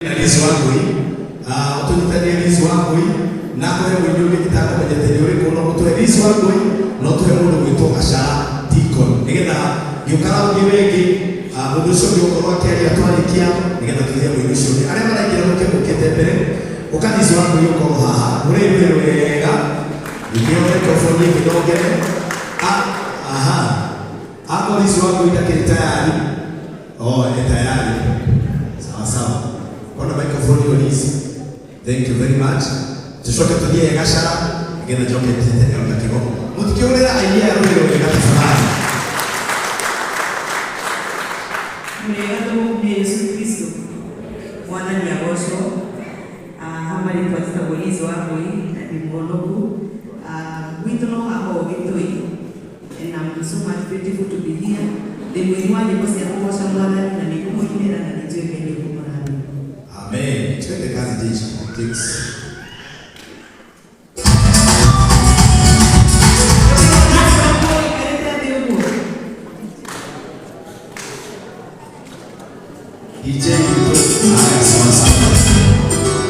Alizi wangu hii, ututani alizi wangu hii, na kwa hiyo ndio kitaka kwa jateli ule kuna mtu alizi wangu hii, na tu hebu ndio kutoka shara tikon. Nigenda yukala ngibegi, mudusho ndio kwa wake aliyatwalikia, nigenda tulia mudusho. Ale mara ngira mke mketembele, ukanizi wangu yuko haha. Ule wega. Ndio kwa foni kidogo. Aha. Hapo alizi wangu itakiri tayari. Oh, tayari. Sawa sawa. Kuna microphone yolizi. Thank you very much. Tushoke tulie gashara ngena joke tete ya kigo. Mutikiorera idea ya rero ngata sana. Mwenyezi Yesu Kristo. Mwana ni agosho. Hama ni patita bolizo wako hii na dimologu. Wito no hapo wito hii. And I'm so much grateful to be here. The mwani bosi ya kwa shambana na migumu ile na nijue kwenye kumana. Amen. Twende kazi jeshi. Thanks. DJ Yuto. Sawa sawa.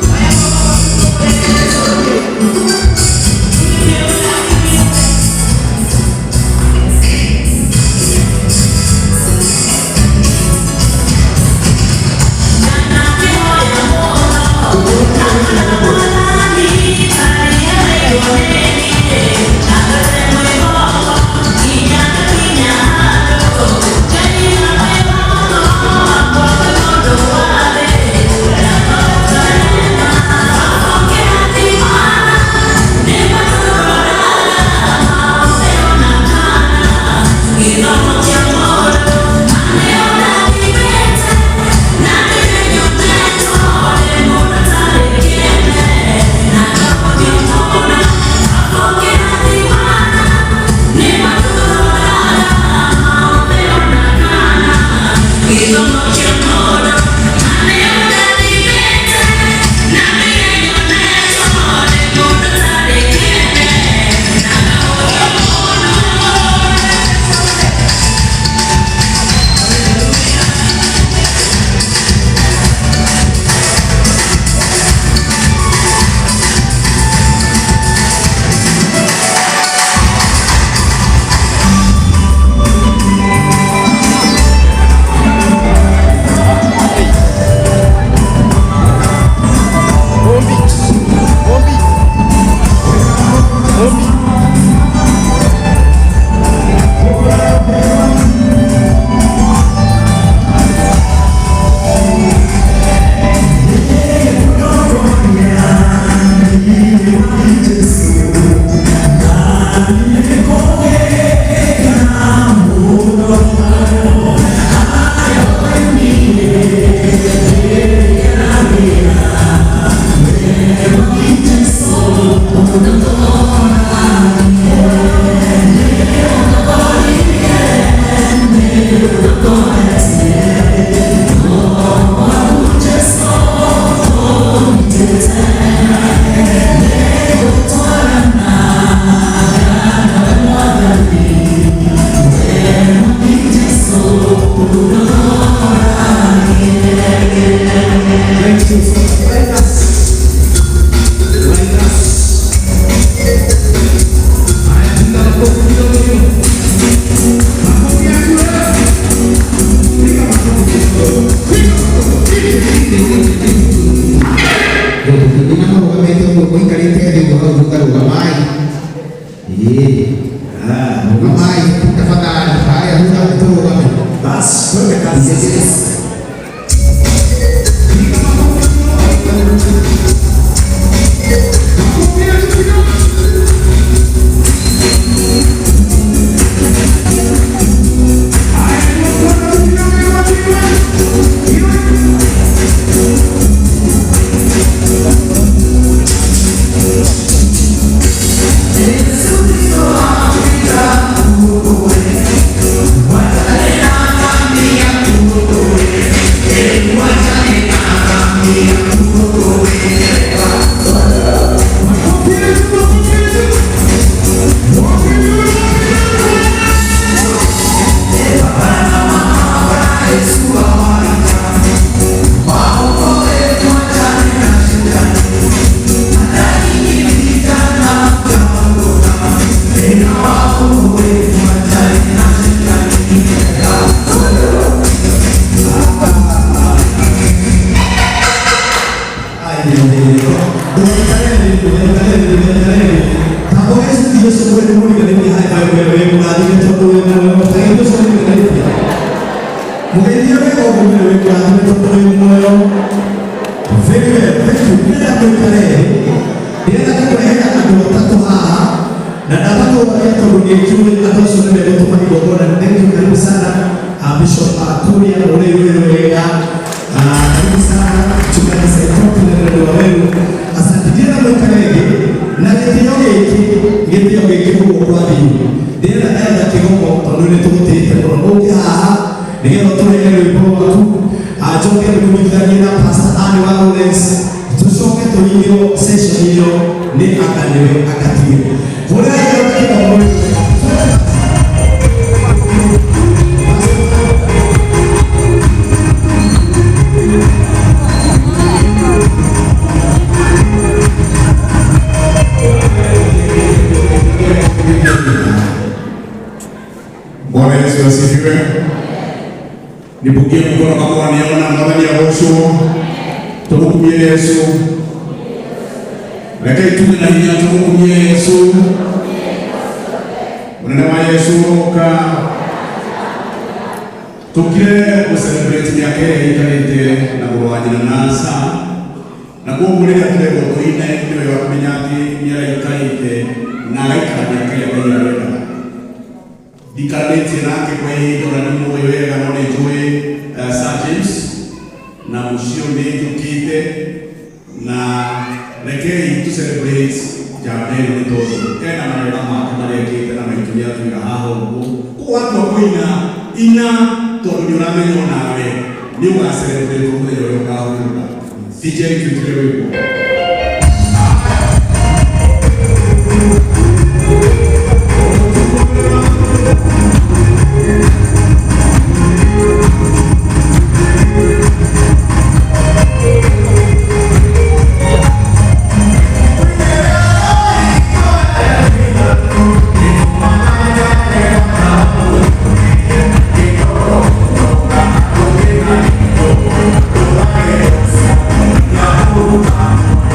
Bas, twende kazi. Nibukie mkono kama waniona mwadhani ya Yesu. Tumukumie Yesu. Reke tuwe na hinya tumukumie Yesu. Mwana wa Yesu roka. Tukire celebrate miaka ikarite na gurwani na nasa. Na kuongolea kilego toine ndio ya kumenyati nyara ikarite na ikara miaka ya yale. Dikalete nake kwa hii dorani moyo wega none joe James na mushio ndio kite na rekei to celebrate jambo ni todo tena na wala mama ya kite na maitumia tu haho kwa watu wa ina to ndio na menyo nawe ni wa celebrate kwa hiyo kwa DJ tutelewe Oh,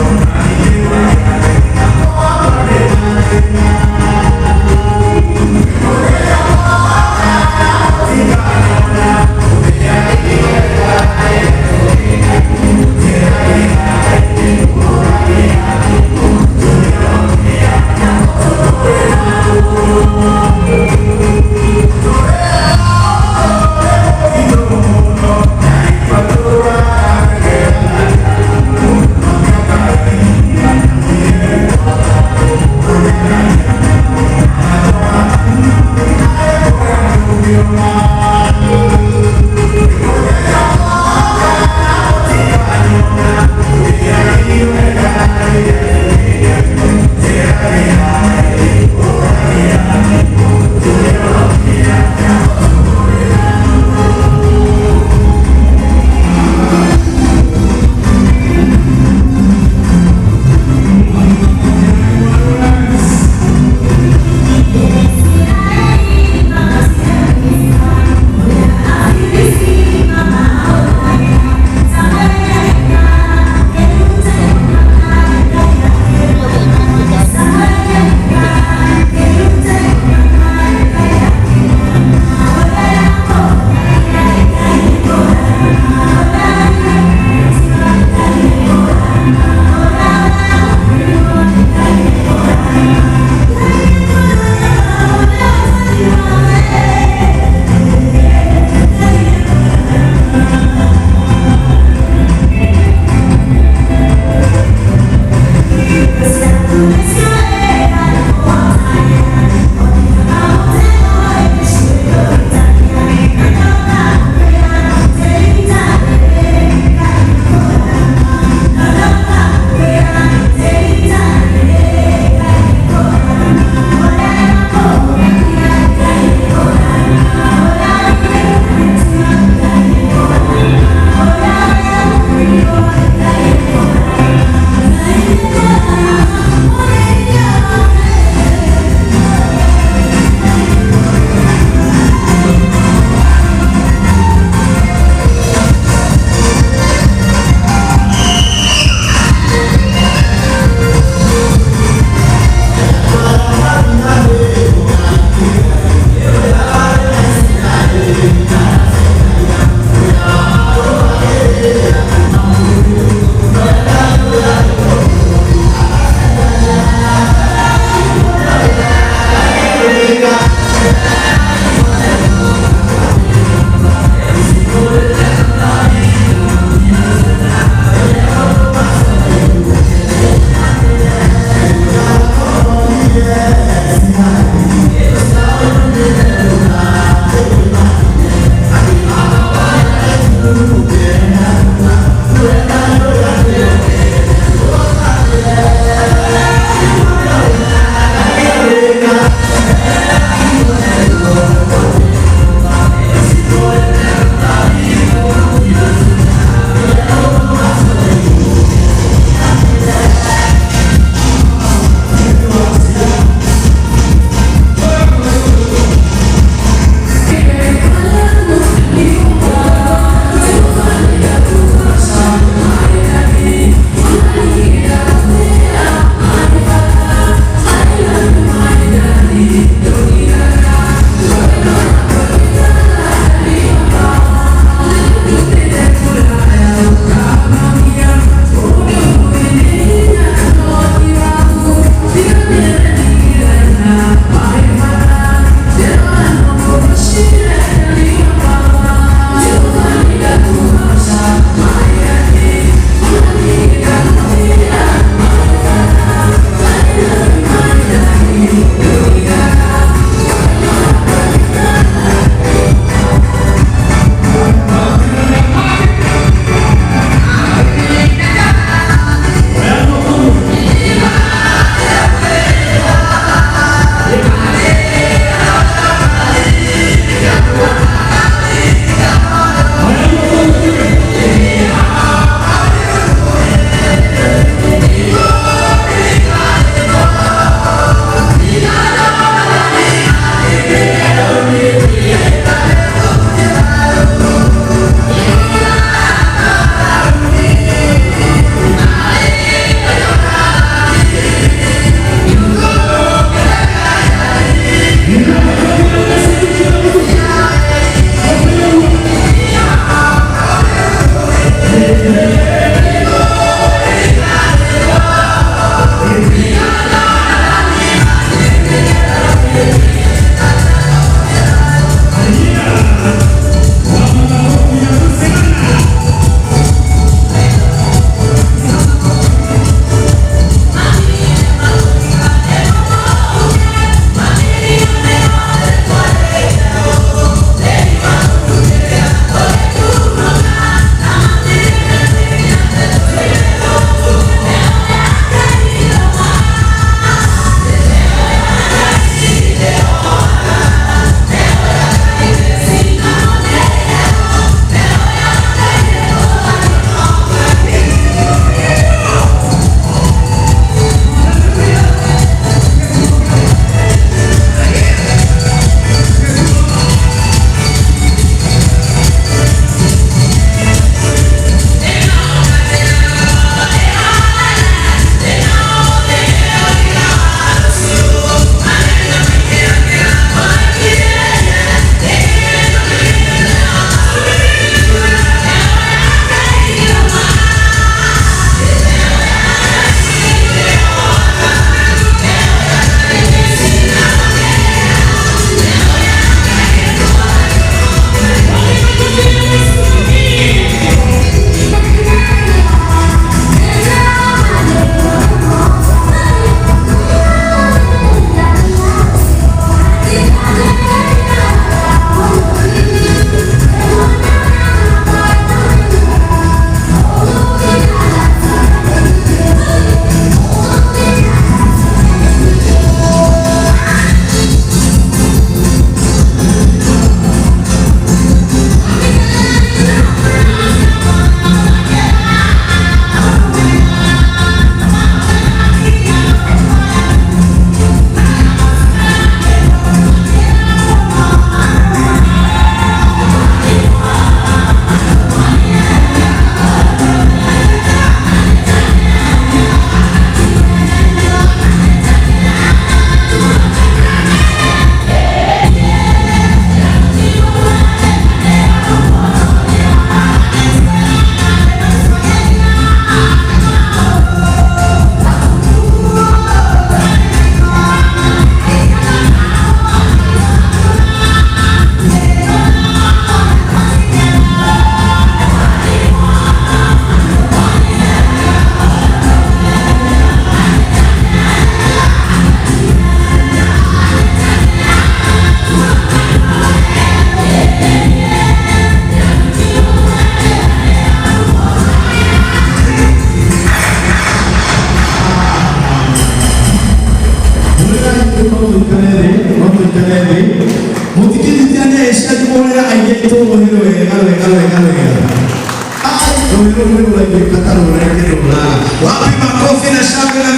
Wapi makofi na shangwe na